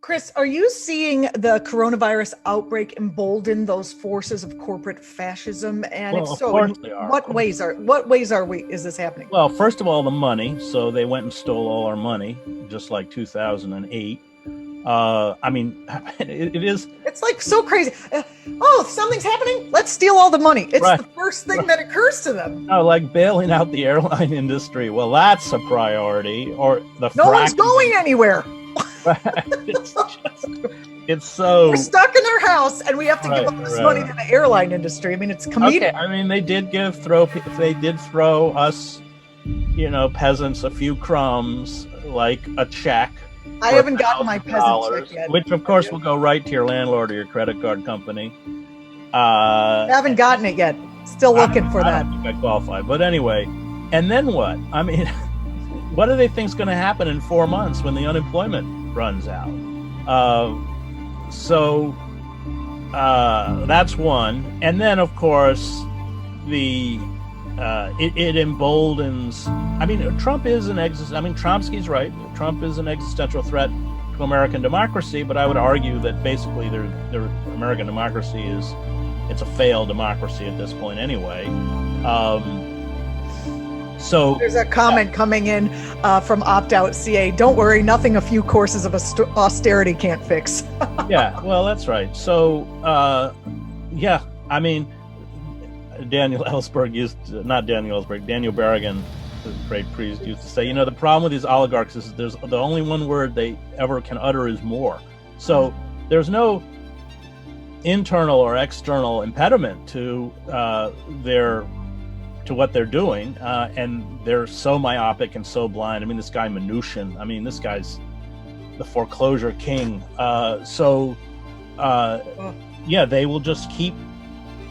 Chris, are you seeing the coronavirus outbreak embolden those forces of corporate fascism? And Well, if of so, course in they are. what ways is this happening? Well, first of all, the money. So they went and stole all our money, just like 2008. I mean, it is. It's like so crazy. Something's happening. Let's steal all the money. It's Right. the first thing that occurs to them. No, like bailing out the airline industry. Well, that's a priority. Or the No one's going anywhere. It's so we're stuck in our house, and we have to give up this money to the airline industry. I mean, it's comedic. Okay, I mean, they did throw us, peasants a few crumbs, like a check. I haven't gotten my peasant check yet. Which, of course, will go right to your landlord or your credit card company. I haven't gotten it yet. Still looking for that. I don't think I qualify. But anyway, and then what? I mean, what do they think is going to happen in 4 months when the unemployment runs out? So that's one. And then, of course, it emboldens. I mean, Chomsky's right. Trump is an existential threat to American democracy, but I would argue that basically their American democracy it's a failed democracy at this point anyway. So there's a comment coming in from opt-out.ca. Don't worry, nothing a few courses of austerity can't fix. Yeah, well, that's right. So, I mean, Daniel Berrigan, the great priest, used to say, the problem with these oligarchs is there's the only one word they ever can utter is more. So there's no internal or external impediment to what they're doing, and they're so myopic and so blind. I mean, this guy Mnuchin, this guy's the foreclosure king. They will just keep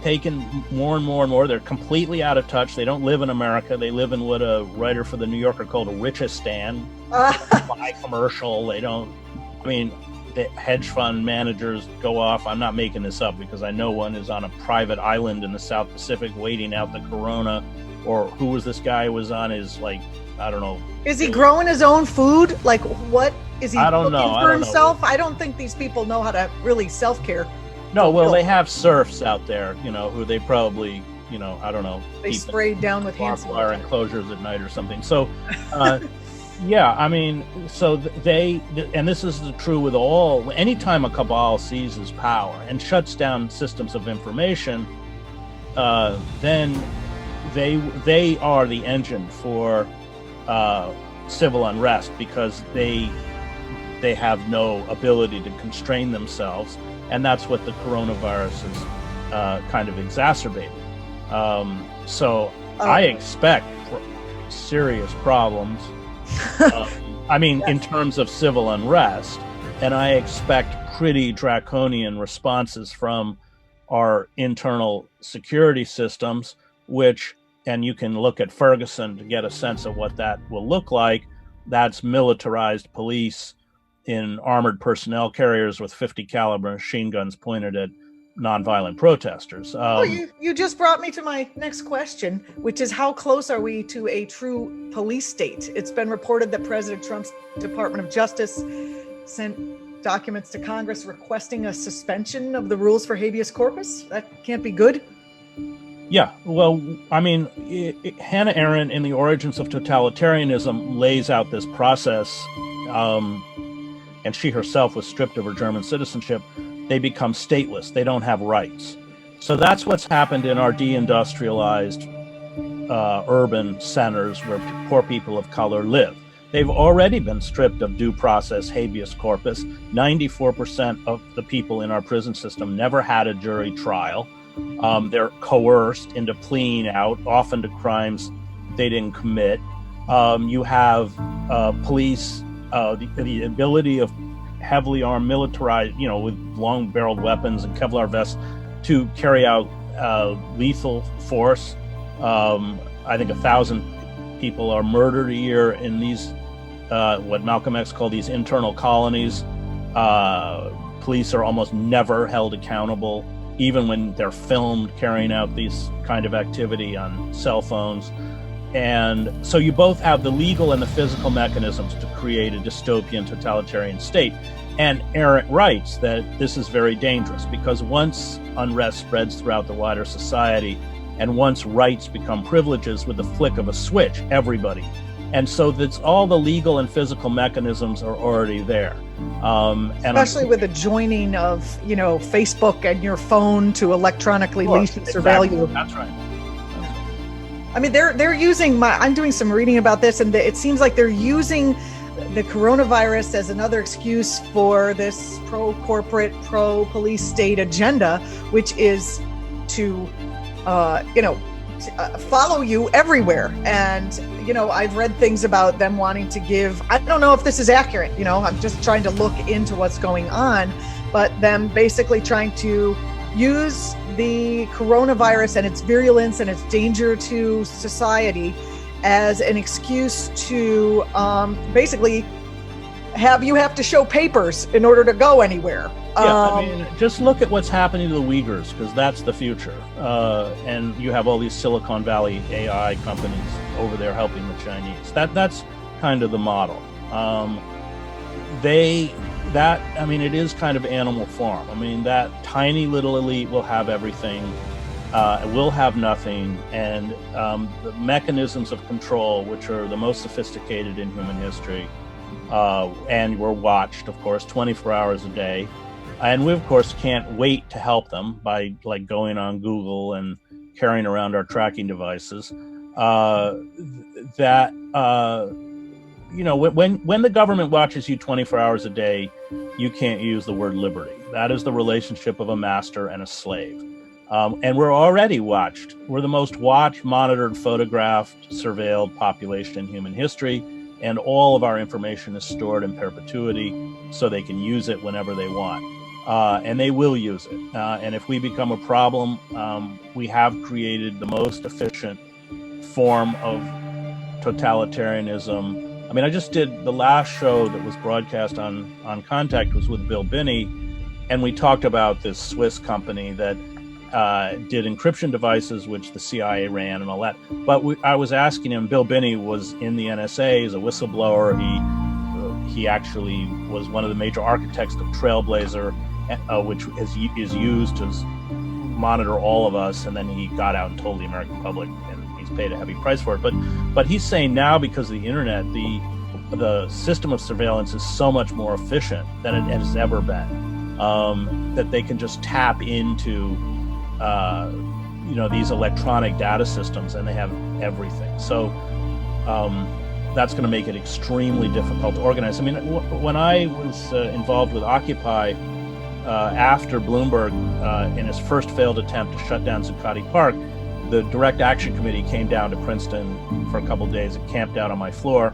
taking more and more and more. They're completely out of touch. They don't live in America. They live in what a writer for the New Yorker called a richistan, buy commercial. The hedge fund managers go off. I'm not making this up because I know one is on a private island in the South Pacific waiting out the corona. Or who was this guy who was on his, I don't know. Is he growing his own food? Like, what is he cooking for himself? I don't think these people know how to really self-care. No, well, they have serfs out there, who they probably, I don't know. They sprayed down with hand barbed wire enclosures at night or something. So, and this is true with anytime a cabal seizes power and shuts down systems of information, then they are the engine for civil unrest because they have no ability to constrain themselves. And that's what the coronavirus is kind of exacerbated. I expect serious problems, in terms of civil unrest, and I expect pretty draconian responses from our internal security systems, and you can look at Ferguson to get a sense of what that will look like. That's militarized police in armored personnel carriers with 50 caliber machine guns pointed at nonviolent protesters. You just brought me to my next question, which is how close are we to a true police state? It's been reported that President Trump's Department of Justice sent documents to Congress requesting a suspension of the rules for habeas corpus. That can't be good. Yeah, well, Hannah Arendt in The Origins of Totalitarianism lays out this process, and she herself was stripped of her German citizenship. They become stateless. They don't have rights. So that's what's happened in our deindustrialized urban centers where poor people of color live. They've already been stripped of due process habeas corpus. 94% of the people in our prison system never had a jury trial. They're coerced into pleading out, often to crimes they didn't commit. You have police, the ability of heavily armed, militarized, with long-barreled weapons and Kevlar vests to carry out lethal force. I think 1,000 people are murdered a year in these, what Malcolm X called these internal colonies. Police are almost never held accountable, even when they're filmed carrying out these kind of activity on cell phones. And so you both have the legal and the physical mechanisms to create a dystopian totalitarian state. And Arendt writes that this is very dangerous because once unrest spreads throughout the wider society and once rights become privileges with the flick of a switch, everybody. And so that's all the legal and physical mechanisms are already there. Especially with the joining of, Facebook and your phone to electronically leash and surveil you. That's right. I mean, they're using I'm doing some reading about this, and it seems like they're using the coronavirus as another excuse for this pro-corporate, pro-police state agenda, which is to, follow you everywhere. And, I've read things about them wanting to give, I don't know if this is accurate, I'm just trying to look into what's going on, but them basically trying to use the coronavirus and its virulence and its danger to society as an excuse to basically have to show papers in order to go anywhere. Just look at what's happening to the Uyghurs, because that's the future. And you have all these Silicon Valley AI companies over there helping the Chinese. That's kind of the model. It is kind of Animal Farm. I mean, that tiny little elite will have everything, will have nothing, and the mechanisms of control, which are the most sophisticated in human history, and we're watched, of course, 24 hours a day. And we, of course, can't wait to help them by going on Google and carrying around our tracking devices. When the government watches you 24 hours a day, you can't use the word liberty. That is the relationship of a master and a slave. And we're already watched. We're the most watched, monitored, photographed, surveilled population in human history. And all of our information is stored in perpetuity so they can use it whenever they want. And they will use it. And if we become a problem, we have created the most efficient form of totalitarianism. I mean, I just did the last show that was broadcast on Contact was with Bill Binney, and we talked about this Swiss company that did encryption devices, which the CIA ran and all that. But I was asking him, Bill Binney was in the NSA, he's a whistleblower. He actually was one of the major architects of Trailblazer, which is used to monitor all of us. And then he got out and told the American public, and he's paid a heavy price for it. But he's saying now, because of the internet, the system of surveillance is so much more efficient than it has ever been, that they can just tap into these electronic data systems, and they have everything. So that's going to make it extremely difficult to organize. I mean, when I was involved with Occupy, after Bloomberg, in his first failed attempt to shut down Zuccotti Park, the Direct Action Committee came down to Princeton for a couple of days and camped out on my floor.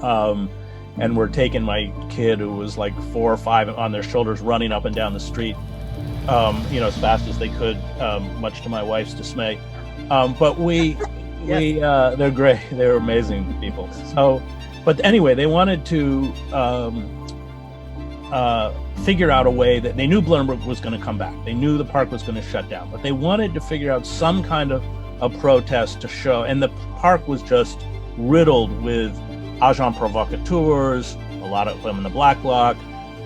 And were taking my kid, who was like 4 or 5, on their shoulders, running up and down the street, as fast as they could, much to my wife's dismay. But they're great. They're amazing people. So, but anyway, they wanted to figure out a way that they knew Bloomberg was going to come back. They knew the park was going to shut down, but they wanted to figure out some kind of a protest to show. And the park was just riddled with agents provocateurs, a lot of them in the Black Bloc,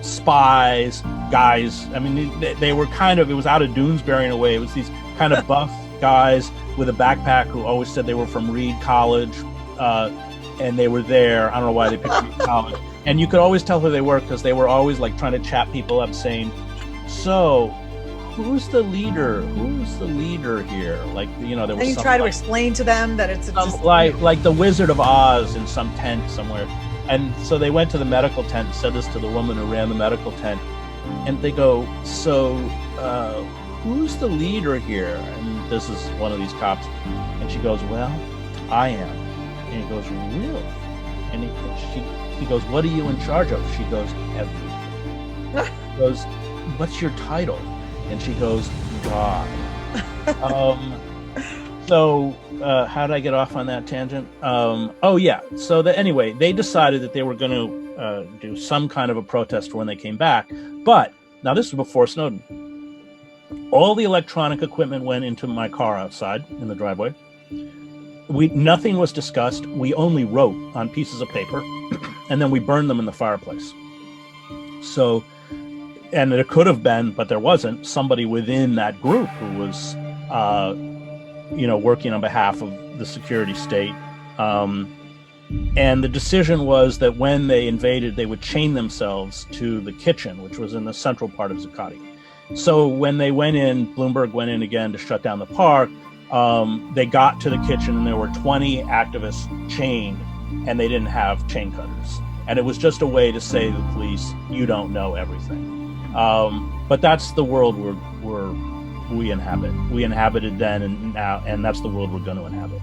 spies, guys. I mean, they were it was out of Doonesbury in a way. It was these kind of buff guys with a backpack who always said they were from Reed College, and they were there. I don't know why they picked Reed College. And you could always tell who they were, because they were always trying to chat people up, saying, "So, who's the leader? Who's the leader here?" There was. And you try to explain to them that it's like the Wizard of Oz in some tent somewhere. And so they went to the medical tent and said this to the woman who ran the medical tent, and they go, "So, who's the leader here?" And this is one of these cops, and she goes, "Well, I am." And he goes, "Really?" And he goes, "What are you in charge of?" She goes, "Everything." He goes, "What's your title?" And she goes, "God." So how did I get off on that tangent? So anyway, they decided that they were going to do some kind of a protest for when they came back. But now this was before Snowden. All the electronic equipment went into my car outside in the driveway. Nothing was discussed. We only wrote on pieces of paper, and then we burned them in the fireplace. So, and there could have been, but there wasn't, somebody within that group who was, working on behalf of the security state. And the decision was that when they invaded, they would chain themselves to the kitchen, which was in the central part of Zuccotti. So when they went in, Bloomberg went in again to shut down the park. They got to the kitchen and there were 20 activists chained, and they didn't have chain cutters. And it was just a way to say to the police, you don't know everything. But that's the world we inhabit. We inhabited then and now, and that's the world we're going to inhabit.